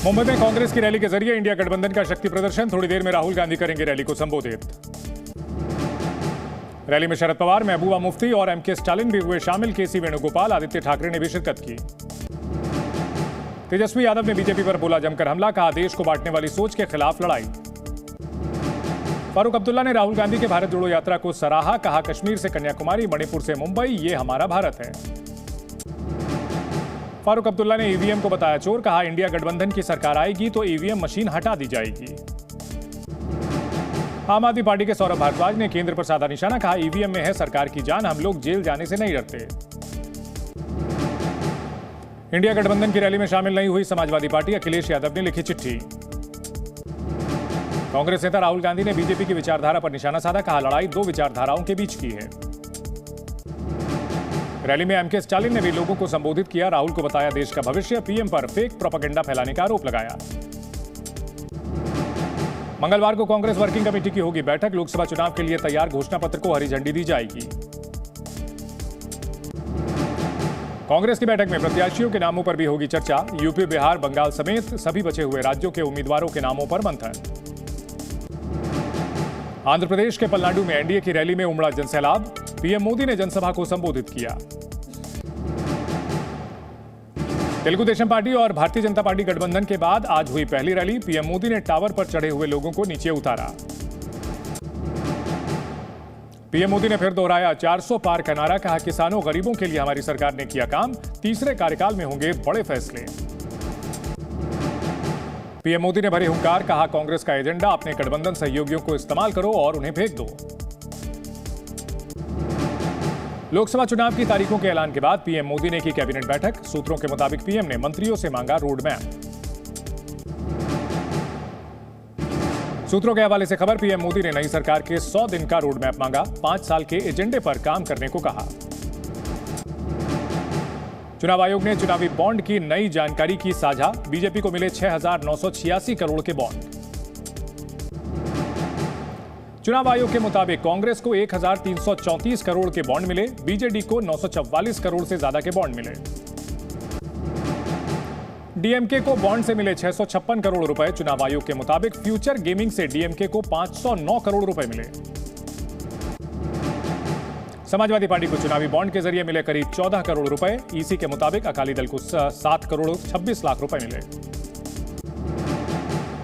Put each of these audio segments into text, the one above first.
मुंबई में कांग्रेस की रैली के जरिए इंडिया गठबंधन का शक्ति प्रदर्शन। थोड़ी देर में राहुल गांधी करेंगे रैली को संबोधित। रैली में शरद पवार, महबूबा मुफ्ती और एमके स्टालिन भी हुए शामिल। केसी वेणुगोपाल, आदित्य ठाकरे ने भी शिरकत की। तेजस्वी यादव ने बीजेपी पर बोला जमकर हमला, कहा देश को बांटने वाली सोच के खिलाफ लड़ाई। फारूक अब्दुल्ला ने राहुल गांधी के भारत जोड़ो यात्रा को सराहा, कहा कश्मीर से कन्याकुमारी, मणिपुर से मुंबई, ये हमारा भारत है। फारूक अब्दुल्ला ने ईवीएम को बताया चोर, कहा इंडिया गठबंधन की सरकार आएगी तो ईवीएम मशीन हटा दी जाएगी। आम आदमी पार्टी के सौरभ भारद्वाज ने केंद्र पर साधा निशाना, कहा ईवीएम में है सरकार की जान, हम लोग जेल जाने से नहीं डरते। इंडिया गठबंधन की रैली में शामिल नहीं हुई समाजवादी पार्टी, अखिलेश यादव ने लिखी चिट्ठी। कांग्रेस नेता राहुल गांधी ने बीजेपी की विचारधारा पर निशाना साधा, कहा लड़ाई दो विचारधाराओं के बीच की है। रैली में एमके स्टालिन ने भी लोगों को संबोधित किया, राहुल को बताया देश का भविष्य, पीएम पर फेक प्रोपेगेंडा फैलाने का आरोप लगाया। मंगलवार को कांग्रेस वर्किंग कमेटी की होगी बैठक, लोकसभा चुनाव के लिए तैयार घोषणा पत्र को हरी झंडी दी जाएगी। कांग्रेस की बैठक में प्रत्याशियों के नामों पर भी होगी चर्चा, यूपी, बिहार, बंगाल समेत सभी बचे हुए राज्यों के उम्मीदवारों के नामों पर मंथन। आंध्र प्रदेश के पलनाडु में एनडीए की रैली में उमड़ा जनसैलाब, पीएम मोदी ने जनसभा को संबोधित किया। तेलुगु देशम पार्टी और भारतीय जनता पार्टी गठबंधन के बाद आज हुई पहली रैली, पीएम मोदी ने टावर पर चढ़े हुए लोगों को नीचे उतारा। पीएम मोदी ने फिर दोहराया 400 पार का नारा, कहा किसानों गरीबों के लिए हमारी सरकार ने किया काम, तीसरे कार्यकाल में होंगे बड़े फैसले। पीएम मोदी ने भरे हुंकार, कहा कांग्रेस का एजेंडा अपने गठबंधन सहयोगियों को इस्तेमाल करो और उन्हें फेंक दो। लोकसभा चुनाव की तारीखों के ऐलान के बाद पीएम मोदी ने की कैबिनेट बैठक, सूत्रों के मुताबिक पीएम ने मंत्रियों से मांगा रोड मैप। सूत्रों के हवाले से खबर, पीएम मोदी ने नई सरकार के 100 दिन का रोड मैप मांगा, 5 साल के एजेंडे पर काम करने को कहा। चुनाव आयोग ने चुनावी बॉन्ड की नई जानकारी की साझा, बीजेपी को मिले 6,986 करोड़ के बॉन्ड। चुनाव आयोग के मुताबिक कांग्रेस को 1,334 करोड़ के बॉन्ड मिले, बीजेडी को 944 करोड़ से ज्यादा के बॉन्ड मिले। डीएमके को बॉन्ड से मिले 656 करोड़ रुपए। चुनाव आयोग के मुताबिक फ्यूचर गेमिंग से डीएमके को 509 करोड़ रुपए मिले। समाजवादी पार्टी को चुनावी बॉन्ड के जरिए मिले करीब 14 करोड़ रुपए। ईसी के मुताबिक अकाली दल को 7 करोड़ 26 लाख रुपए मिले।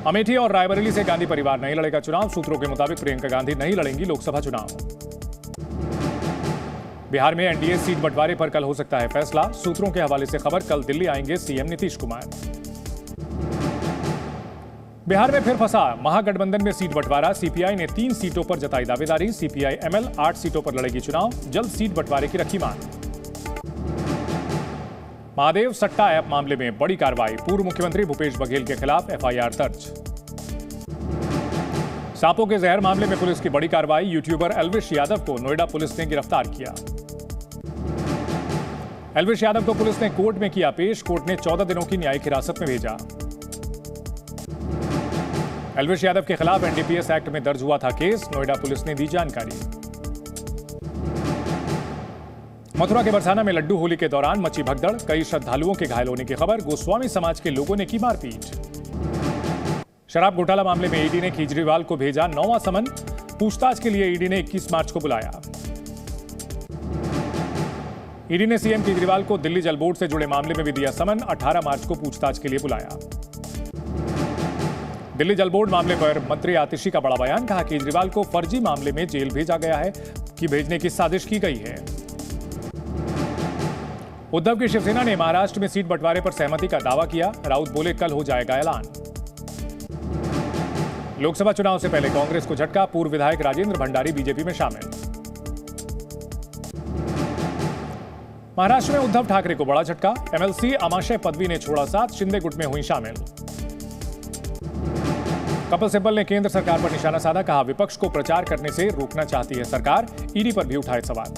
अमेठी और रायबरेली से गांधी परिवार नहीं लड़ेगा चुनाव, सूत्रों के मुताबिक प्रियंका गांधी नहीं लड़ेंगी लोकसभा चुनाव। बिहार में एनडीए सीट बंटवारे पर कल हो सकता है फैसला, सूत्रों के हवाले से खबर, कल दिल्ली आएंगे सीएम नीतीश कुमार। बिहार में फिर फंसा महागठबंधन में सीट बंटवारा, सीपीआई ने 3 सीटों पर जताई दावेदारी, सीपीआई एमएल 8 सीटों पर लड़ेगी चुनाव, जल्द सीट बंटवारे की रखी मांग। महादेव सट्टा ऐप मामले में बड़ी कार्रवाई, पूर्व मुख्यमंत्री भूपेश बघेल के खिलाफ एफआईआर दर्ज। सांपों के जहर मामले में पुलिस की बड़ी कार्रवाई, यूट्यूबर एल्विश यादव को नोएडा पुलिस ने गिरफ्तार किया। एल्विश यादव को पुलिस ने कोर्ट में किया पेश, कोर्ट ने 14 दिनों की न्यायिक हिरासत में भेजा। एल्विश यादव के खिलाफ एनडीपीएस एक्ट में दर्ज हुआ था केस, नोएडा पुलिस ने दी जानकारी। मथुरा के बरसाना में लड्डू होली के दौरान मची भगदड़, कई श्रद्धालुओं के घायल होने की खबर, गोस्वामी समाज के लोगों ने की मारपीट। शराब घोटाला मामले में ईडी ने केजरीवाल को भेजा 9वां समन, पूछताछ के लिए ईडी ने 21 मार्च को बुलाया। ईडी ने सीएम केजरीवाल को दिल्ली जल बोर्ड से जुड़े मामले में भी दिया समन, 18 मार्च को पूछताछ के लिए बुलाया। दिल्ली जल बोर्ड मामले पर मंत्री आतिशी का बड़ा बयान, कहा केजरीवाल को फर्जी मामले में जेल भेजा गया है कि भेजने की साजिश की गई है। उद्धव की शिवसेना ने महाराष्ट्र में सीट बंटवारे पर सहमति का दावा किया, राउत बोले कल हो जाएगा ऐलान। लोकसभा चुनाव से पहले कांग्रेस को झटका, पूर्व विधायक राजेंद्र भंडारी बीजेपी में शामिल। महाराष्ट्र में उद्धव ठाकरे को बड़ा झटका, एमएलसी अमाशय पदवी ने छोड़ा साथ, शिंदे गुट में हुई शामिल। कपिल सिब्बल ने केंद्र सरकार पर निशाना साधा, कहा विपक्ष को प्रचार करने से रोकना चाहती है सरकार, ईडी पर भी उठाए सवाल।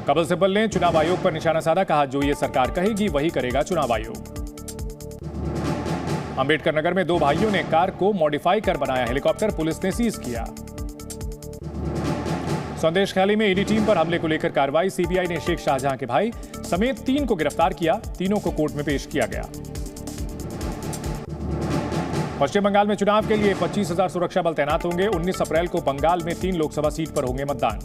कपिल सिब्बल ने चुनाव आयोग पर निशाना साधा, कहा जो ये सरकार कहेगी वही करेगा चुनाव आयोग। अंबेडकर नगर में 2 भाइयों ने कार को मॉडिफाई कर बनाया हेलीकॉप्टर, पुलिस ने सीज किया। संदेश ख्याली में ईडी टीम पर हमले को लेकर कार्रवाई, सीबीआई ने शेख शाहजहां के भाई समेत 3 को गिरफ्तार किया। तीनों को कोर्ट में पेश किया गया। पश्चिम बंगाल में चुनाव के लिए 25,000 सुरक्षा बल तैनात होंगे। 19 अप्रैल को बंगाल में 3 लोकसभा सीट पर होंगे मतदान।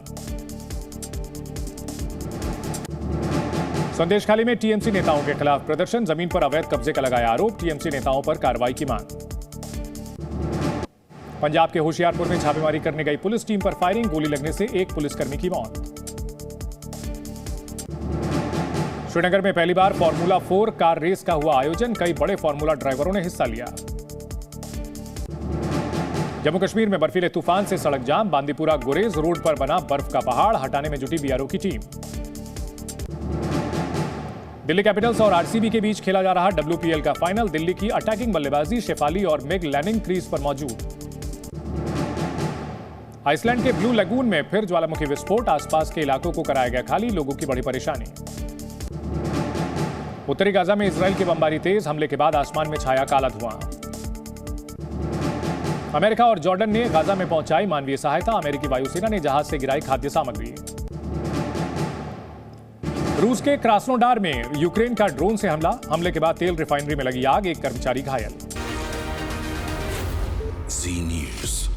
संदेशखाली में टीएमसी नेताओं के खिलाफ प्रदर्शन, जमीन पर अवैध कब्जे का लगाया आरोप। टीएमसी नेताओं पर कार्रवाई की मांग। पंजाब के होशियारपुर में छापेमारी करने गई पुलिस टीम पर फायरिंग, गोली लगने से एक पुलिसकर्मी की मौत। श्रीनगर में पहली बार फॉर्मूला 4 कार रेस का हुआ आयोजन, कई बड़े फॉर्मूला ड्राइवरों ने हिस्सा लिया। जम्मू कश्मीर में बर्फीले तूफान से सड़क जाम, बांदीपुरा गुरेज रोड पर बना बर्फ का पहाड़, हटाने में जुटी बीआरओ की टीम। दिल्ली कैपिटल्स और आरसीबी के बीच खेला जा रहा डब्ल्यूपीएल का फाइनल, दिल्ली की अटैकिंग बल्लेबाजी, शेफाली और मिग लैनिंग क्रीज पर मौजूद। आइसलैंड के ब्लू लगून में फिर ज्वालामुखी विस्फोट, आसपास के इलाकों को कराया गया खाली, लोगों की बड़ी परेशानी। उत्तरी गाजा में इजराइल की बमबारी तेज, हमले के बाद आसमान में छाया काला धुआं। अमेरिका और जॉर्डन ने गाजा में पहुंचाई मानवीय सहायता, अमेरिकी वायुसेना ने जहाज से गिराई खाद्य सामग्री। रूस के क्रास्नोडार में यूक्रेन का ड्रोन से हमले के बाद तेल रिफाइनरी में लगी आग, एक कर्मचारी घायल। जी न्यूज़।